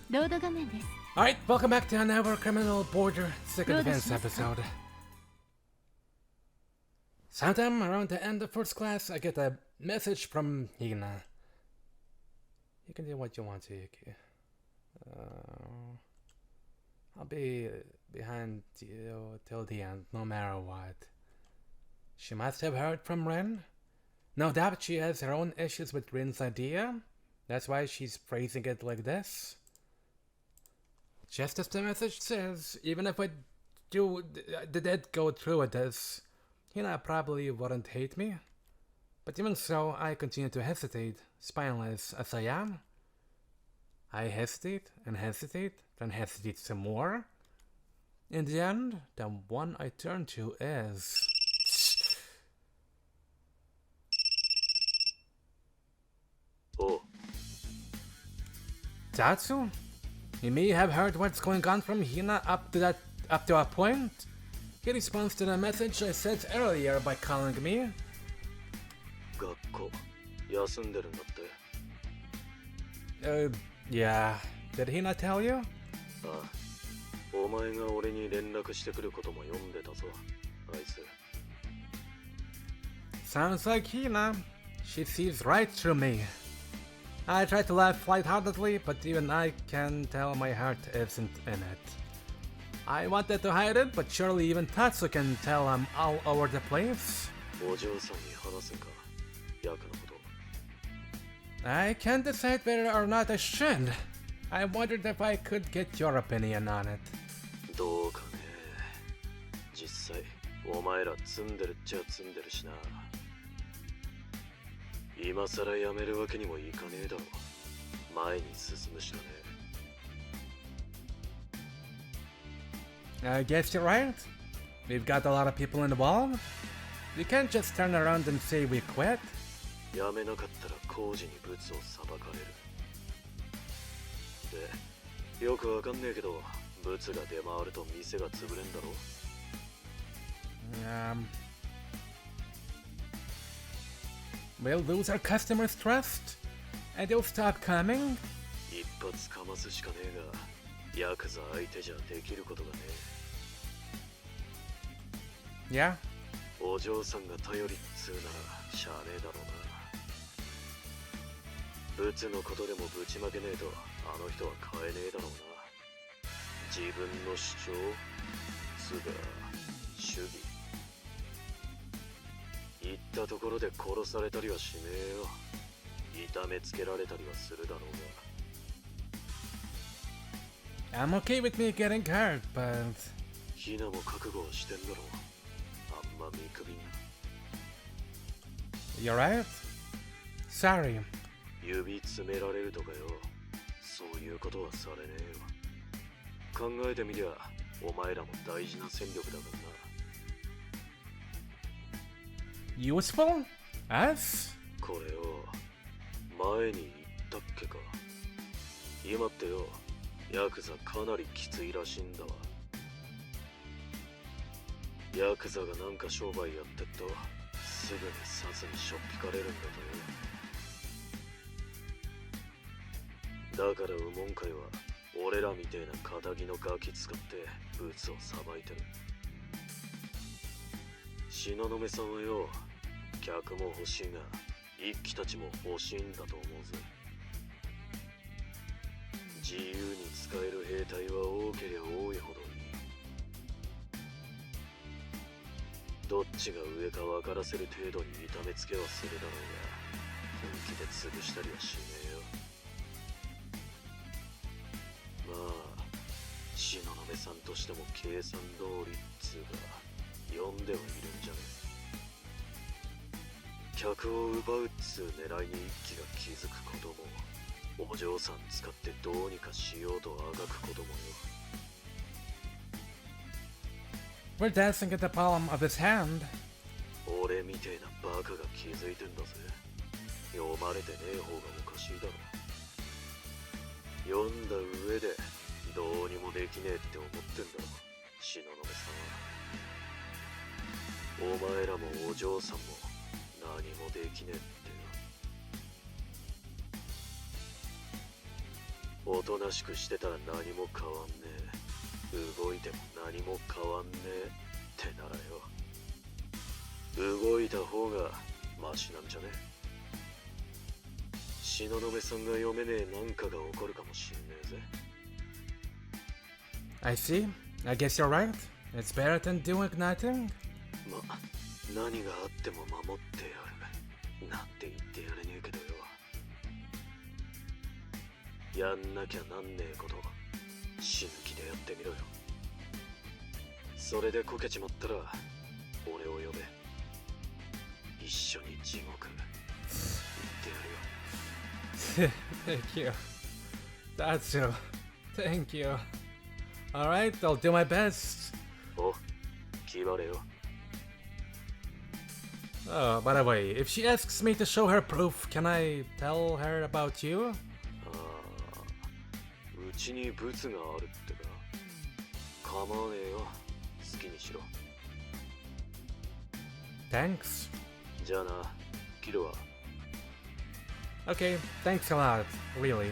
ロード画面です。 Alright, welcome back to another Criminal Border Second Defense episode. Sometime around the end of first class, I get a message from Hina. You can do what you want to, Yuki. I'll be behind you till the end, no matter what. She must have heard from Ren. No doubt she has her own issues with Ren's idea. That's why she's phrasing it like this. Just as the message says, even if I did go through with this, Hina probably wouldn't hate me. But even so, I continue to hesitate, spineless as I am. I hesitate, then hesitate some more. In the end, the one I turn to is... Oh. Tatsu? You may have heard what's going on from Hina up to a point. He responds to the message I sent earlier by calling me. 学校休んでるんだって。Yeah. Did he not tell you? ああ、お前が俺に連絡してくることも読んでたぞ、あいつ。Sounds like Hina. She sees right through me. I try to laugh lightheartedly, but even I can tell my heart isn't in it. I wanted to hide it, but surely even Tatsu can tell I'm all over the place. お嬢さんに話すか、ヤクのこと。I can't decide whether or not I should. I wondered if I could get your opinion on it. どうかね。実際、お前ら積んでるっちゃ積んでるしな。今さらやめるわけにもいかねえだろ。前に進むしかねえ。I guess you're right. We've got a lot of people involved. We can't just turn around and say we quit. やめなかったら工事にブツを裁かれる。で、よくわかんねえけど、ブツが出回ると店が潰れんだろ。We'll lose our customers' trust, and they'll stop coming. 一発かますしかねえが、ヤクザ相手じゃできることがねえ。Yeah? お嬢さんが頼りっつうならしゃあねえだろうな。ブツのことでもぶちまけねえと、あの人は変えねえだろうな。自分の主張つうか主義。言ったところで殺されたりはしねえよ。痛めつけられたりはするだろうが。I'm okay with me getting hurt, but... ヒナも覚悟をしてんだろう。あんま見くびんな。You're right? Sorry. 指詰められるとかよ。そういうことはされねえよ。考えてみりゃ、お前らも大事な戦力だからな。Useful? Us? これを前に言ったっけか。今ってよ、ヤクザかなりきついらしいんだわ。ヤクザがなんか商売やってっと、すぐに札にしょっぴかれるんだとよ。だからウモン会は俺らみてえな仇のガキ使ってブツをさばいてる。東雲さんはよ、客も欲しいが一騎たちも欲しいんだと思うぜ。自由に使える兵隊は多ければ多いほどいい。どっちが上か分からせる程度に痛めつけはするだろうが、本気で潰したりはしねえよ。まあ東雲さんとしても計算通りっつうか読んではいるんじゃねえ。客を奪うっつう狙いに一気が気づくことも、お嬢さん使ってどうにかしようとあがくこともよ。We're dancing at the palm of his hand. 俺みてえなバカが気づいてんだぜ。読まれてねえ方がおかしいだろ。読んだ上でどうにもできねえって思ってんだろ、東雲さんは。お前らもお嬢さんも何もできねえってよ。おとなしくしてたら何も変わんねえ。動いても何も変わんねえってならよ。動いた方がマシなんじゃね。東雲さんが読めねえなんかが起こるかもしんねえぜ。I see. I guess you're right. It's better than doing nothing. ま、何があっても守ってやる。なんて言ってやれねえけどよ。やんなきゃなんねえこと、死ぬ気でやってみろよ。それでこけちまったら、俺を呼べ。一緒に地獄、行ってやるよ。Thank you. That's you. Thank you. Alright, I'll do my best. お、決まれよ。Oh, by the way, if she asks me to show her proof, can I tell her about you? ああ、うちにブツがあるってか。構わねえよ。好きにしろ。Thanks. じゃあな、キルは。Okay, thanks a lot, really.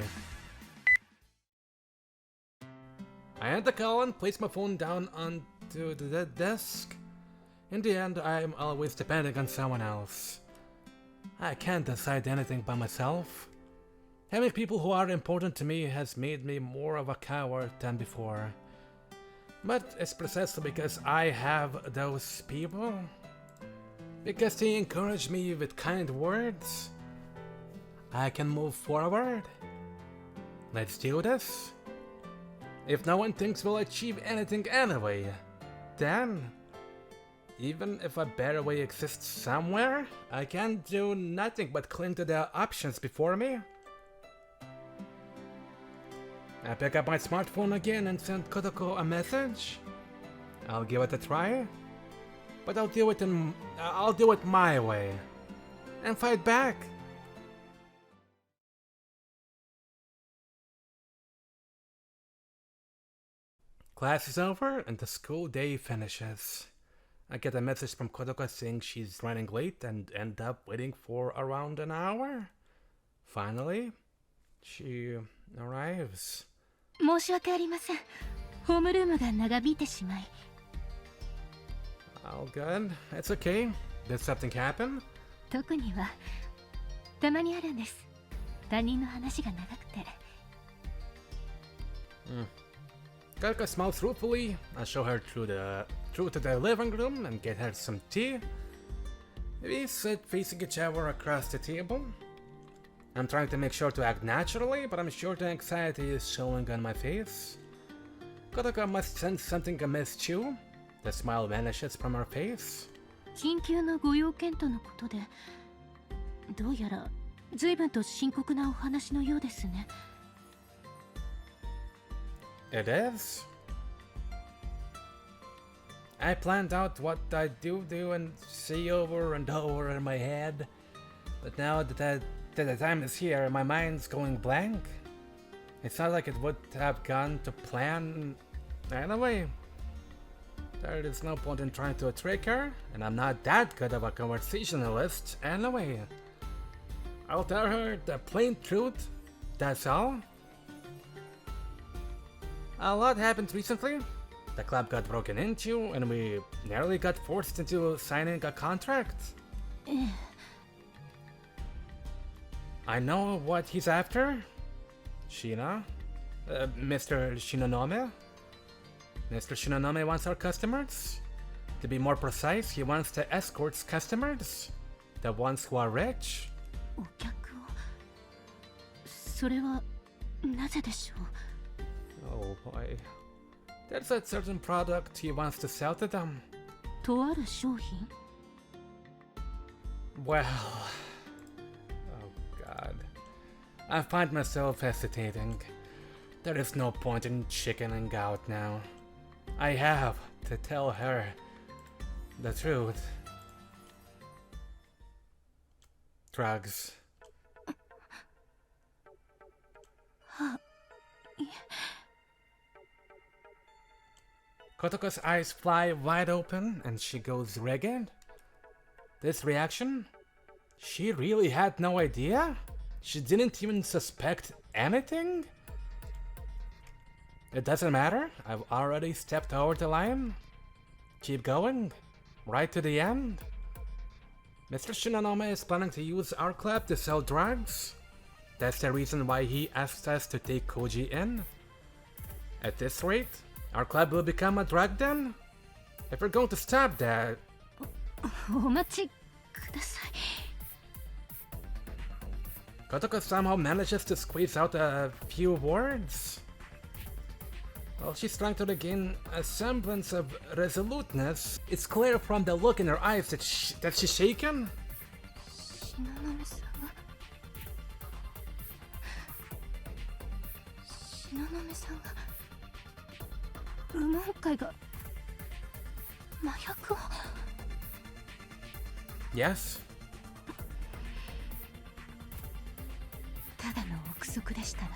I end the call and place my phone down onto the desk. In the end, I'm always depending on someone else. I can't decide anything by myself. Having people who are important to me has made me more of a coward than before. But it's precisely because I have those people. Because they encourage me with kind words. I can move forward. Let's do this. If no one thinks we'll achieve anything anyway, then, even if a better way exists somewhere, I can't do nothing but cling to the options before me. I pick up my smartphone again and send Kotoko a message. I'll give it a try, but I'll do it my way, and fight back. Class is over and the school day finishes. I get a message from Kotoko saying she's running late and end up waiting for around an hour. Finally, she arrives. 申し訳ありません。ホームルームが長引いてしまい。All good. It's okay. Did something happen? 特にはたまにあるんです。他人の話が長くて。Kotoko smiles ruefully. I show her through to the living room and get her some tea. We sit facing each other across the table. I'm trying to make sure to act naturally, but I'm sure the anxiety is showing on my face. Kotoko must sense something amiss too. The smile vanishes from her face. 緊急のご用件とのことで、どうやら随分と深刻なお話のようですね。It is. I planned out what I do and say over and over in my head, but now that the time is here, my mind's going blank. It's not like it would have gone to plan anyway. There is no point in trying to trick her, and I'm not that good of a conversationalist anyway. I'll tell her the plain truth, that's all. A lot happened recently. The club got broken into, and we nearly got forced into signing a contract. I know what he's after. Shina? Mr. Shinonome? Mr. Shinonome wants our customers. To be more precise, he wants to escort customers. The ones who are rich. お客を。それはなぜでしょう。Oh boy. There's a certain product he wants to sell to them. とある商品。Well... Oh god. I find myself hesitating. There is no point in chickening out now. I have to tell her the truth. Drugs. Kotoko's eyes fly wide open and she goes rigid. This reaction? She really had no idea? She didn't even suspect anything? It doesn't matter. I've already stepped over the line. Keep going. Right to the end. Mr. Shinonome is planning to use our club to sell drugs. That's the reason why he asked us to take Koji in. At this rate, our club will become a drug den. If we're going to stop that... お待ちください。 Kotoko somehow manages to squeeze out a few words. While she's trying to regain a semblance of resoluteness, it's clear from the look in her eyes that she's shaken. 東雲さんが東雲さんがウモン会が麻薬を Yes. ただの憶測でしたが、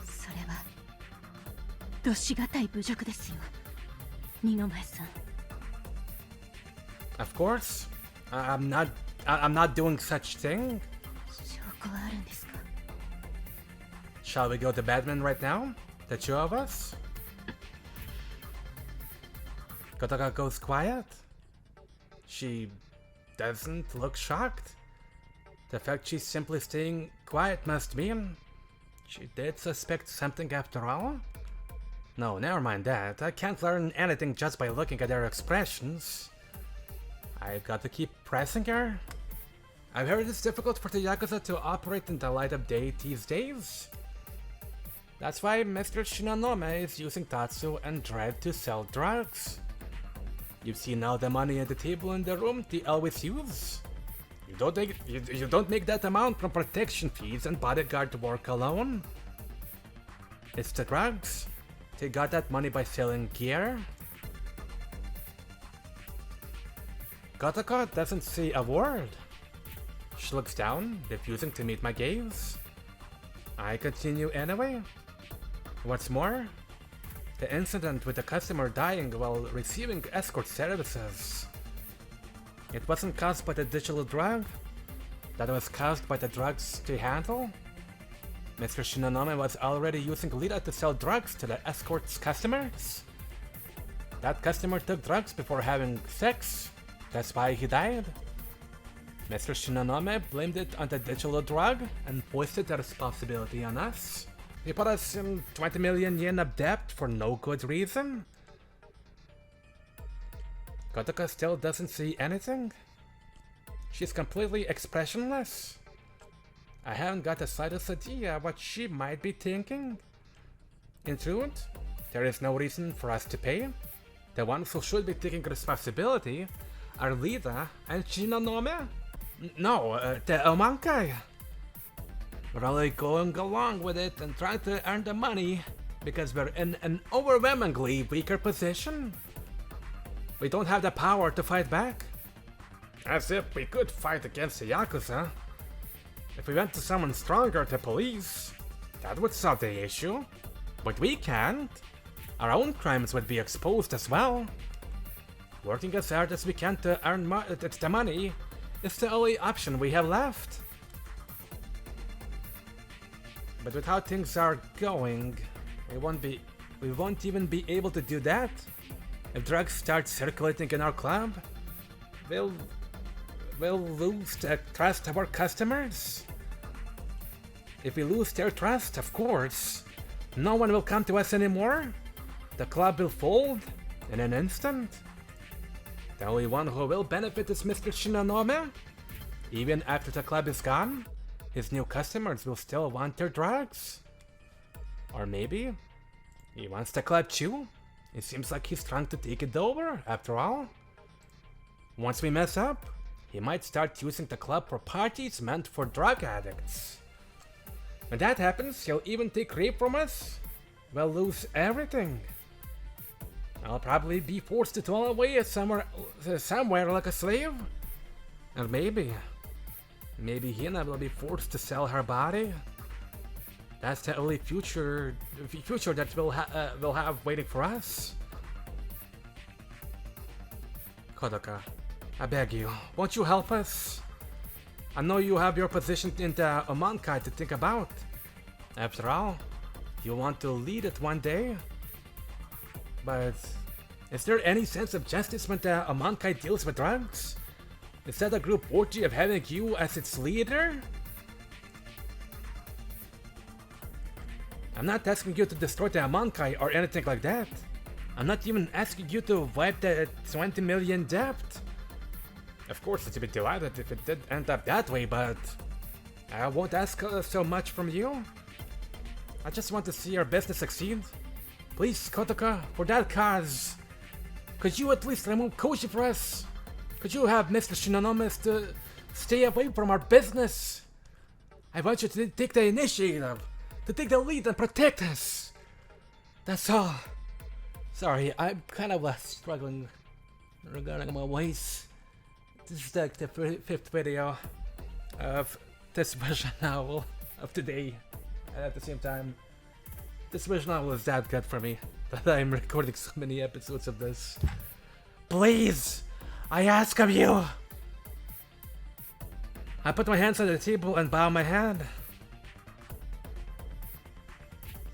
それは度しがたい侮辱ですよ、二の前さん。 Of course. I'm not doing such thing. 証拠はあるんですか？ Shall we go to Batman right now? The two of us? Kotaka goes quiet. She doesn't look shocked. The fact she's simply staying quiet must mean she did suspect something after all? No, never mind that. I can't learn anything just by looking at her expressions. I've got to keep pressing her. I've heard it's difficult for the Yakuza to operate in the light of day these days. That's why Mr. Shinonome is using Tatsu and Dread to sell drugs. You've seen all the money at the table in the room they always use. You don't make that amount from protection fees and bodyguard work alone. It's the drugs. They got that money by selling gear. Kotoko doesn't say a word. She looks down, refusing to meet my gaze. I continue anyway. What's more, the incident with the customer dying while receiving escort services. It wasn't caused by the digital drug. That was caused by the drugs they handle. Mr. Shinonome was already using Lita to sell drugs to the escort's customers. That customer took drugs before having sex. That's why he died. Mr. Shinonome blamed it on the digital drug and foisted the responsibility on us. He put us in 20 million yen of debt for no good reason. Kotoko still doesn't see anything. She's completely expressionless. I haven't got the slightest idea what she might be thinking. In truth, there is no reason for us to pay. The ones who should be taking responsibility are Lida and Shinonome. No, the Omankai. We're only going along with it and trying to earn the money because we're in an overwhelmingly weaker position. We don't have the power to fight back. As if we could fight against the Yakuza. If we went to someone stronger, the police, that would solve the issue. But we can't. Our own crimes would be exposed as well. Working as hard as we can to earn the money is the only option we have left. But with how things are going, we won't even be able to do that. If drugs start circulating in our club, we'll lose the trust of our customers. If we lose their trust, of course, no one will come to us anymore. The club will fold in an instant. The only one who will benefit is Mr. Shinonome. Even after the club is gone, his new customers will still want their drugs. Or maybe he wants the club too. It seems like he's trying to take it over, after all. Once we mess up, he might start using the club for parties meant for drug addicts. When that happens, he'll even take rape from us. We'll lose everything. I'll probably be forced to dwell away somewhere like a slave. And maybe Hina will be forced to sell her body. That's the only future that we'll have waiting for us. Kodoka, I beg you, won't you help us? I know you have your position in the Omankai to think about. After all, You want to lead it one day? But is there any sense of justice when the Amankai deals with drugs? Is that a group worthy of having you as its leader? I'm not asking you to destroy the Amankai or anything like that. I'm not even asking you to wipe the 20 million debt. Of course, I'd be delighted if it did end up that way, but I won't ask so much from you. I just want to see your business succeed. Please, Kotoka, for that cause, could you at least remove Koji for us? Could you have Mr. Shinonome to stay away from our business? I want you to take the initiative, to take the lead and protect us. That's all. Sorry, I'm kind of struggling regarding my voice. This is like the fifth video of this visual novel of today. And at the same time, this visual novel is that good for me that I'm recording so many episodes of this. Please, I ask of you. I put my hands on the table and bow my head.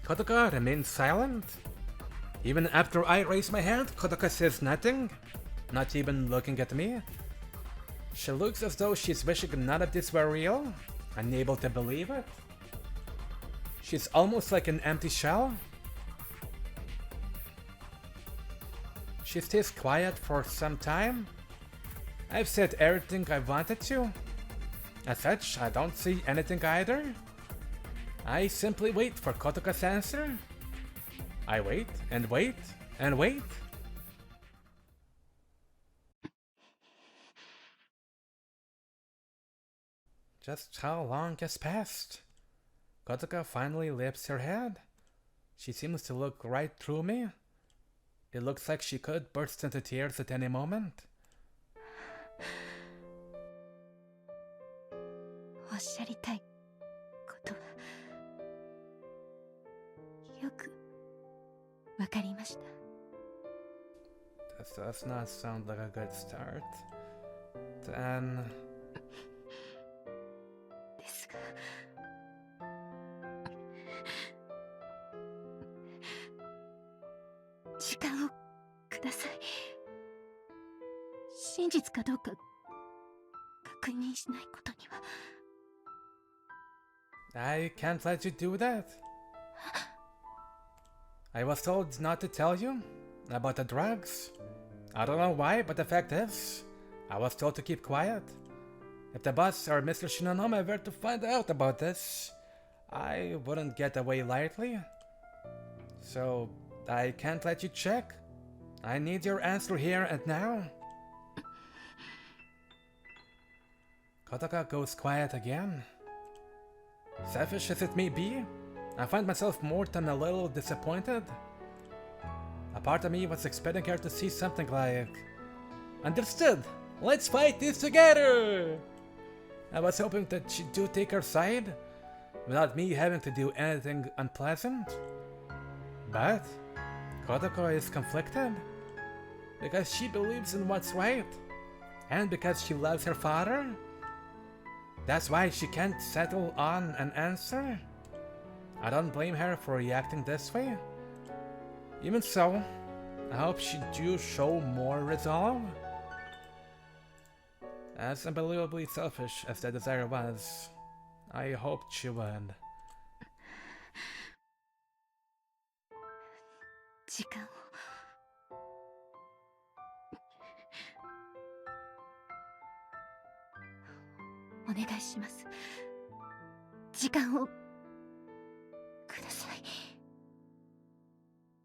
Kotoka remains silent. Even after I raise my hand, Kotoka says nothing, not even looking at me. She looks as though she's wishing none of this were real, unable to believe it. She's almost like an empty shell. She stays quiet for some time. I've said everything I wanted to. As such, I don't see anything either. I simply wait for Kotoka's answer. I wait and wait and wait. Just how long has passed? Kotoka finally lifts her head. She seems to look right through me. It looks like she could burst into tears at any moment. おっしゃりたいことはよくわかりました。 That does not sound like a good start. Then... ですが時間をください。真実かどうか確認しないことには。 I can't let you do that. I was told not to tell you about the drugs. I don't know why, but the fact is, I was told to keep quiet. If the boss or Mr. Shinonome were to find out about this, I wouldn't get away lightly. So, I can't let you check. I need your answer here and now. Kotoka goes quiet again. Selfish as it may be, I find myself more than a little disappointed. A part of me was expecting her to see something like, "Understood, let's fight this together!" I was hoping that she'd do take her side, without me having to do anything unpleasant. But Kotoko is conflicted, because she believes in what's right, and because she loves her father. That's why she can't settle on an answer. I don't blame her for reacting this way. Even so, I hope she do show more resolve. As unbelievably selfish as that desire was, I hoped she would. 時間をお願いします。時間をください。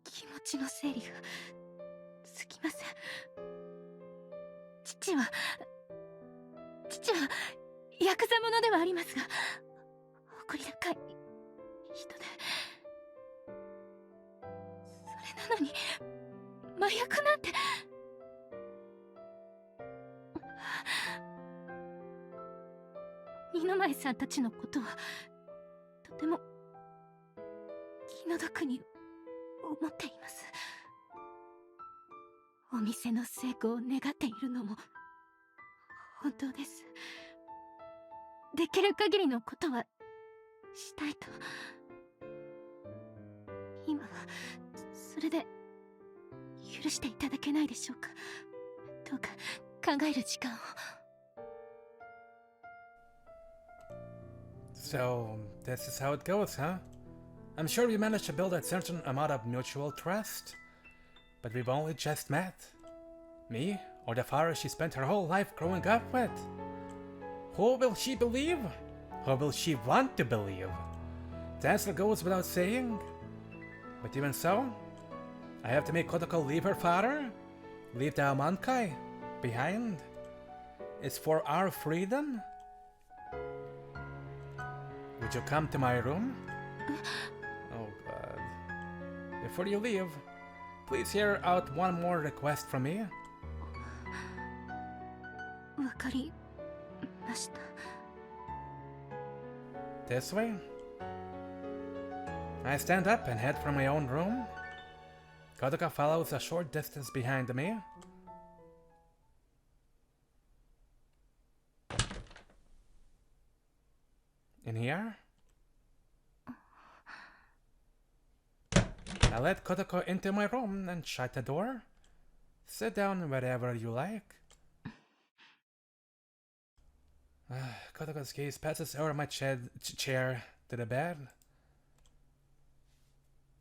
気持ちの整理がつきません。父はヤクザ者ではありますが、誇り高い人で、それなのに麻薬なんて。二の舞さんたちのことはとても気の毒に思っています。お店の成功を願っているのも本当です。できる限りのことはしたいと。今はそれで許していただけないでしょうか。どうか考える時間を。So, this is how it goes, huh? I'm sure we managed to build a certain amount of mutual trust, but we've only just met. Me, or the father she spent her whole life growing up with? Who will she believe? Who will she want to believe? The answer goes without saying. But even so, I have to make Kotoko leave her father, leave the Amankai behind. It's for our freedom. Would you come to my room? Oh god. Before you leave, please hear out one more request from me. わかりました。 This way. I stand up and head for my own room. Kotoka follows a short distance behind me. In here? I let Kotoko into my room and shut the door. Sit down wherever you like. Kotoko's gaze passes over my chair to the bed.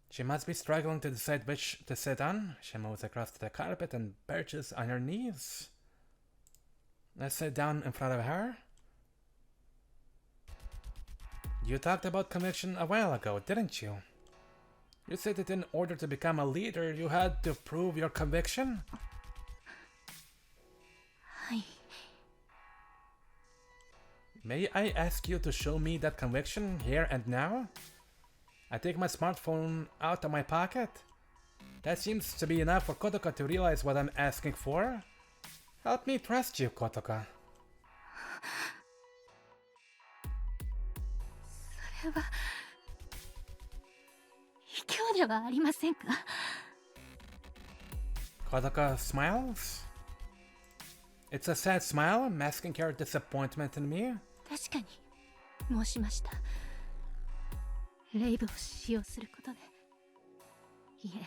She must be struggling to decide which to sit on. She moves across to the carpet and perches on her knees. I sit down in front of her. You talked about conviction a while ago, didn't you? You said that in order to become a leader, you had to prove your conviction? はい。 May I ask you to show me that conviction here and now? I take my smartphone out of my pocket. That seems to be enough for Kotoka to realize what I'm asking for. Help me trust you, Kotoka. それは卑怯ではありませんか。 Kotoka smiles. It's a sad smile, masking her disappointment in me. 確かに申しました。レイブを使用することで。いえ、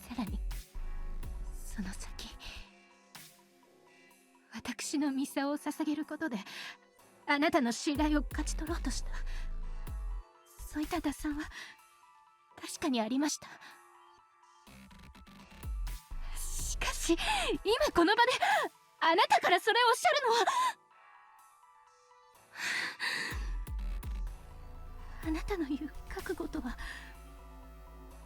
さらにその先、私のミサを捧げることであなたの信頼を勝ち取ろうとした、そういった打算は確かにありました。しかし今この場であなたからそれをおっしゃるのは、あなたの言う覚悟とは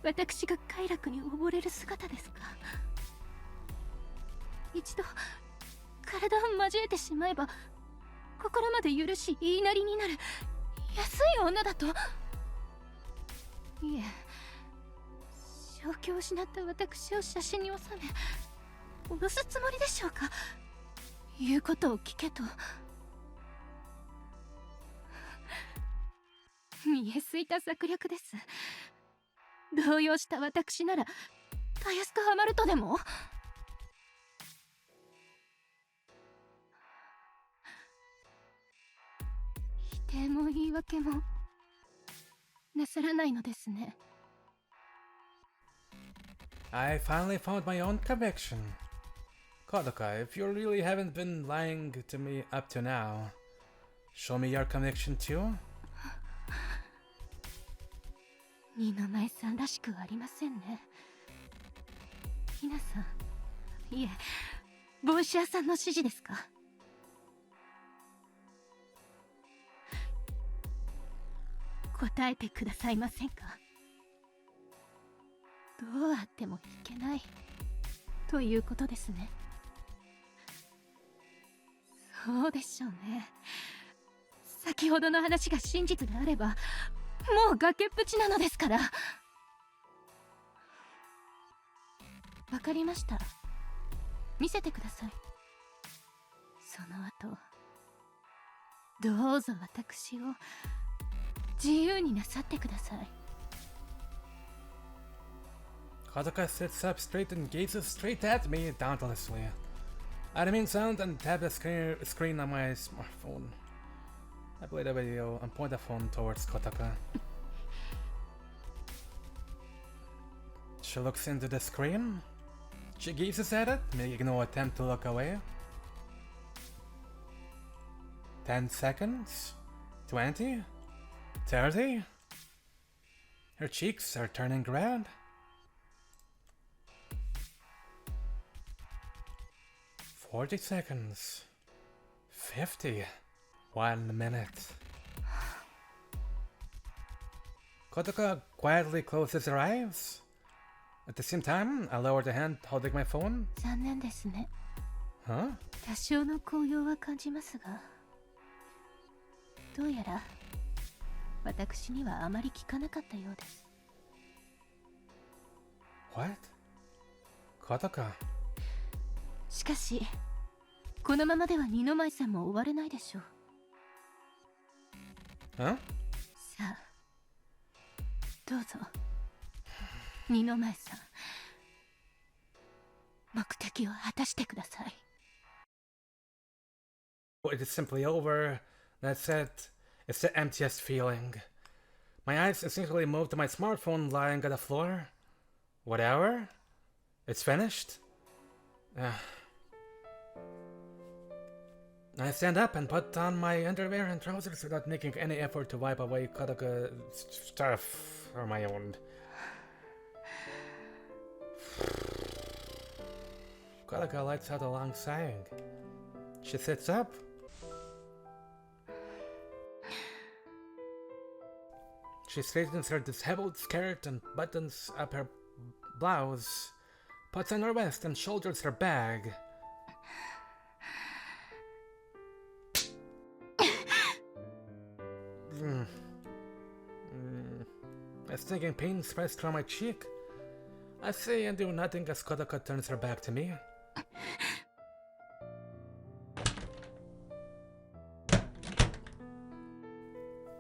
私が快楽に溺れる姿ですか。一度体を交えてしまえば心まで許し言いなりになる安い女だと。いえ、正気を失った私を写真に収め脅すつもりでしょうか。言うことを聞けと。見えすいた策略です。動揺した私ならたやすくハマるとでも。否定も言い訳もなさらないのですね。 I finally found my own conviction. Kotoka, if you really haven't been lying to me up to now, show me your conviction too. 二の舞さんらしくありませんね。ひなさん、いえ、帽子屋さんの指示ですか。答えてくださいませんか。どうあってもいけないということですね。そうでしょうね。先ほどの話が真実であればもう崖っぷちなのですから。わかりました。見せてください。その後どうぞ私を自由になさってください。 Kotoka sits up straight and gazes straight at me dauntlessly. I remain silent and tap the screen on my smartphone. I play the video and point the phone towards Kotoka. She looks into the screen. She gazes at it, making no attempt to look away. 10 seconds? 20? 30? Her cheeks are turning red. 40 seconds. 50. 1 minute. Kotoka quietly closes her eyes. At the same time, I lower the hand holding my phone. 残念ですね。 Huh? 多少の高揚は感じますが、どうやら私にはあまり効かなかったようです。 What? Kotoka. しかし、このままでは二の舞さんも終われないでしょう。 Huh? さあ、どうぞ。二の舞さん、目的を果たしてください。 It is simply over. That's it. It's the emptiest feeling. My eyes instinctively move to my smartphone lying on the floor. Whatever. It's finished. I stand up and put on my underwear and trousers without making any effort to wipe away Kotoka's stuff on my own. Kotoka lets out a long sighing. She sits up. She straightens her disheveled skirt and buttons up her blouse, puts on her vest and shoulders her bag. A stinging pain spreads through my cheek. I say and do nothing as Kotoka turns her back to me.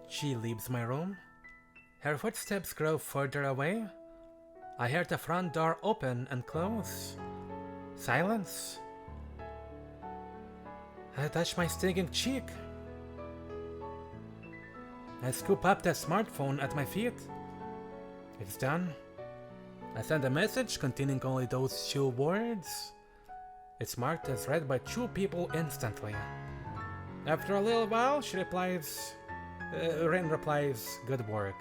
She leaves my room. Her footsteps grow further away. I hear the front door open and close. Silence. I touch my stinging cheek. I scoop up the smartphone at my feet. It's done. I send a message containing only those 2 words. It's marked as read by 2 people instantly. After a little while, she replies... Ren replies, good work.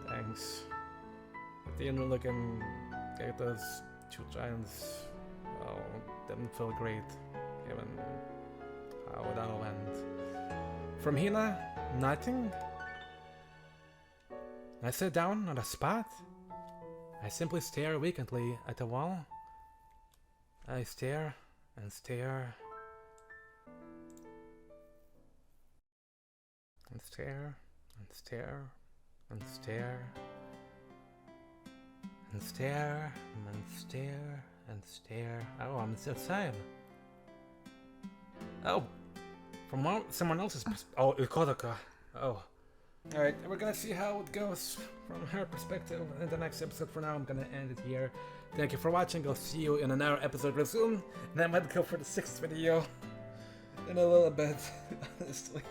Thanks. At the end, looking at those 2 giants, well, didn't feel great, given how it all went. From Hina, nothing. I sit down on a spot. I simply stare vacantly at the wall. I stare and stare and stare and stare and stare and stare and stare and stare. Oh, I'm outside. Oh, from someone else's oh, Kotoka. Oh. Alright, we're gonna see how it goes from her perspective in the next episode. For now, I'm gonna end it here. Thank you for watching. I'll see you in another episode real soon. And I might go for the 6th video in a little bit, honestly.